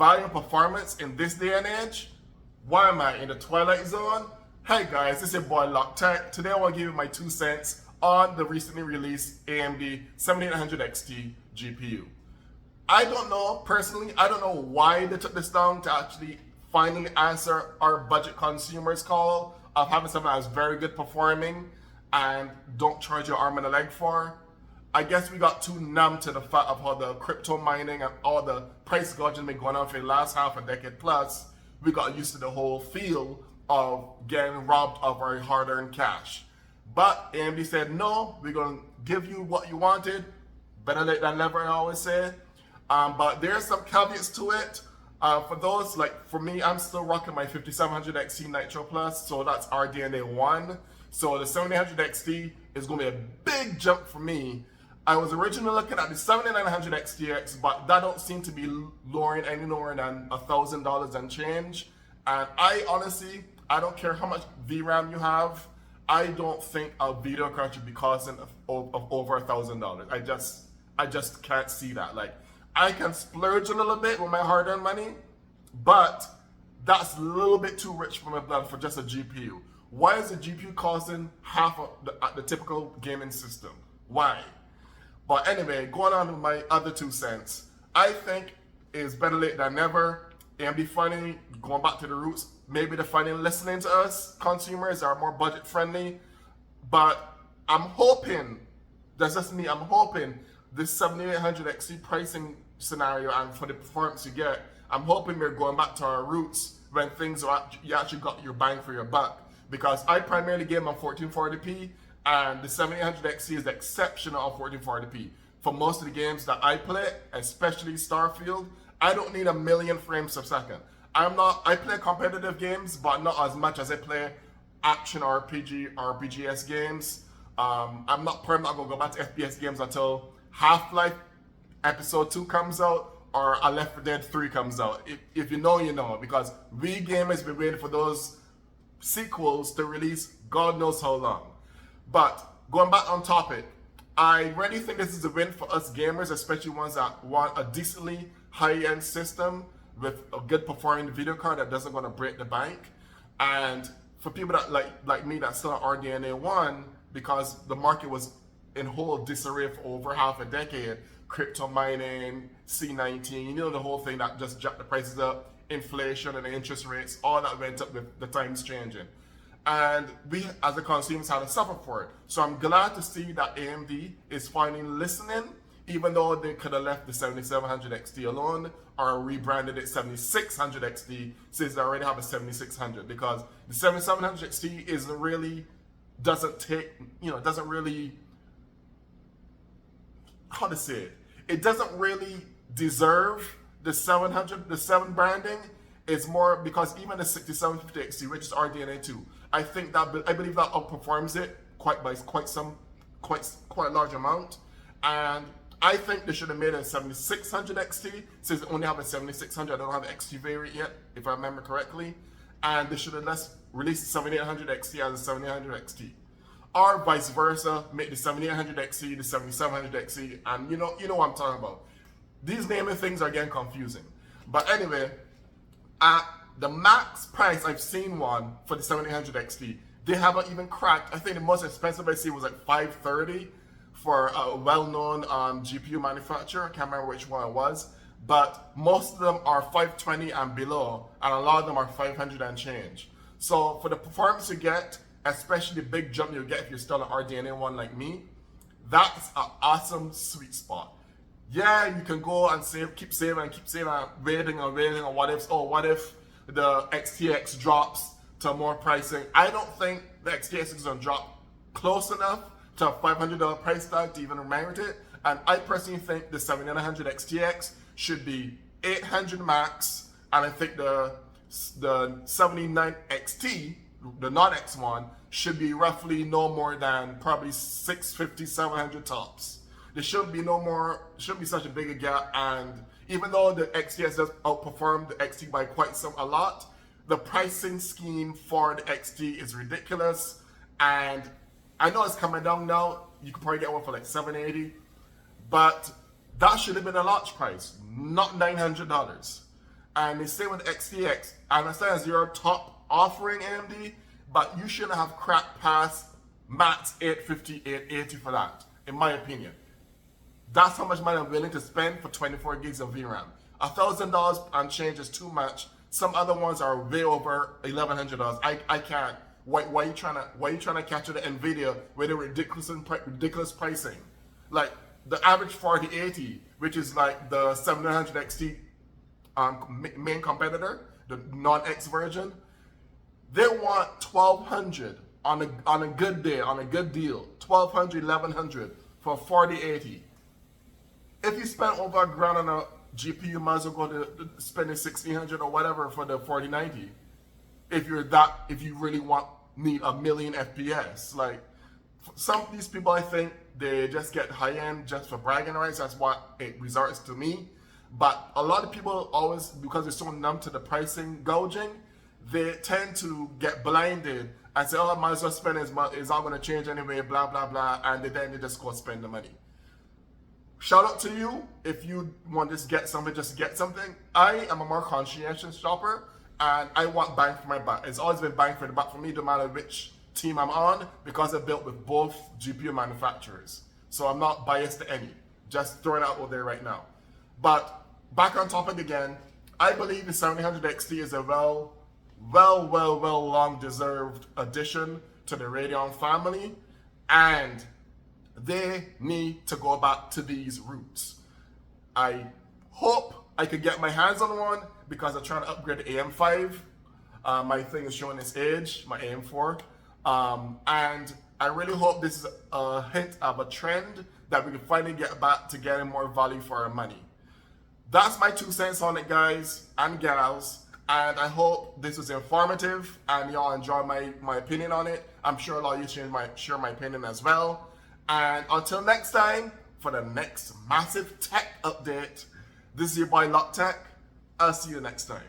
value and performance in this day and age? Why am I in the twilight zone? Hey guys, this is your boy Lock Tech. Today I want to give you my 2 cents on the recently released AMD 7800XT GPU. I don't know, personally, I don't know why they took this down to actually finally answer our budget consumers call of having something that's very good performing and don't charge your arm and a leg for. I guess we got too numb to the fact of how the crypto mining and all the price gouging been going on for the last half a decade plus. We got used to the whole feel of getting robbed of our hard-earned cash. But AMD said, no, we're going to give you what you wanted. Better late than never, I always say. But there's some caveats to it. For those, like for me, I'm still rocking my 5700XT Nitro Plus, so that's RDNA 1. So the 7800XT is going to be a big jump for me. I was originally looking at the 7900XTX, but that don't seem to be lowering any lower than $1,000 and change. And I honestly, I don't care how much VRAM you have. I don't think a video card should be costing of over $1,000. I just can't see that. Like, I can splurge a little bit with my hard-earned money, but that's a little bit too rich for my blood for just a GPU. Why is a GPU costing half of the typical gaming system? Why? But anyway, going on with my other 2 cents, I think it's better late than never. AMD finally going back to the roots. Maybe they're finally listening to us, consumers are more budget friendly. But I'm hoping, that's just me, I'm hoping this 7800XT pricing scenario and for the performance you get, I'm hoping we're going back to our roots when things are, you actually got your bang for your buck. Because I primarily game on 1440p, and the 7800XT is exceptional on 1440p. For most of the games that I play, especially Starfield, I don't need 1,000,000 frames per second. I play competitive games, but not as much as I play action RPG, RPGs games. I'm not gonna go back to FPS games until Half-Life Episode 2 comes out or a Left 4 Dead 3 comes out. If you know, you know, because we gamers been waiting for those sequels to release God knows how long. But going back on topic, I really think this is a win for us gamers, especially ones that want a decently high-end system with a good performing video card that doesn't want to break the bank. And for people that like me that still on RDNA 1, because the market was in whole disarray for over half a decade, crypto mining, C19, you know, the whole thing that just jacked the prices up, inflation and the interest rates, all that went up with the times changing. And we, as the consumers, had to suffer for it. So I'm glad to see that AMD is finally listening, even though they could have left the 7700XT alone or rebranded it 7600XT since they already have a 7600. Because the 7700XT doesn't really, how to say it? It doesn't really deserve the 7 branding. It's more because even the 6750XT, which is RDNA 2, I believe that outperforms it quite a large amount. And I think they should have made a 7600XT since they only have a 7600. I don't have an XT variant yet, if I remember correctly. And they should have released the 7800XT as a 7800XT. Or vice versa, make the 7800XT the 7700XT, and you know what I'm talking about. These naming things are getting confusing. But anyway, at the max price I've seen one for the 7800XT, they haven't even cracked. I think the most expensive I see was like $530 for a well-known GPU manufacturer. I can't remember which one it was, but most of them are $520 and below, and a lot of them are $500 and change. So for the performance you get, especially the big jump you'll get if you're still an RDNA 1 like me, that's an awesome sweet spot. Yeah, you can go and keep saving, waiting, or what if the XTX drops to more pricing. I don't think the XTX is gonna drop close enough to a $500 price tag to even merit it. And I personally think the 7900XTX should be $800 max, and I think the 79XT, the non-X1, should be roughly no more than probably $650, $700 tops. There shouldn't be such a big a gap. And even though the XTS does outperform the XT by a lot, the pricing scheme for the XT is ridiculous. And I know it's coming down now. You could probably get one for like $780, but that should have been a launch price, not $900. And the same with XTX. I understand it's your top offering AMD, but you shouldn't have cracked past max 850, 880 for that, in my opinion. That's how much money I'm willing to spend for 24 gigs of VRAM. $1,000 and change is too much. Some other ones are way over $1,100. I can't. Why are you trying to capture the Nvidia with a ridiculous pricing? Like the average 4080, which is like the 7800XT main competitor, the non-X version, they want 1,200 on a good day, on a good deal, 1,200, 1,100 for 4080. If you spend over $1,000 on a GPU, you might as well go to spending 1,600 or whatever for the 4090. If you really need a million FPS, like some of these people, I think they just get high end just for bragging rights. That's what it resorts to me. But a lot of people always, because they're so numb to the pricing gouging, they tend to get blinded and say, "Oh, I might as well spend as much. It's not going to change anyway." Blah blah blah, and then they just go spend the money. Shout out to you if you want to get something, just get something. I am a more conscientious shopper, and I want bang for my buck. It's always been bang for the buck for me, no matter which team I'm on, because they're built with both GPU manufacturers. So I'm not biased to any. Just throwing it out there right now. But back on topic again, I believe the 7800XT is a well long-deserved addition to the Radeon family, and they need to go back to these roots. I hope I could get my hands on one because I'm trying to upgrade the AM5. My thing is showing its age, my AM4. And I really hope this is a hint of a trend that we can finally get back to getting more value for our money. That's my 2 cents on it, guys and gals. And I hope this was informative and y'all enjoy my opinion on it. I'm sure a lot of you share my opinion as well. And until next time, for the next massive tech update, this is your boy Lock Tech. I'll see you next time.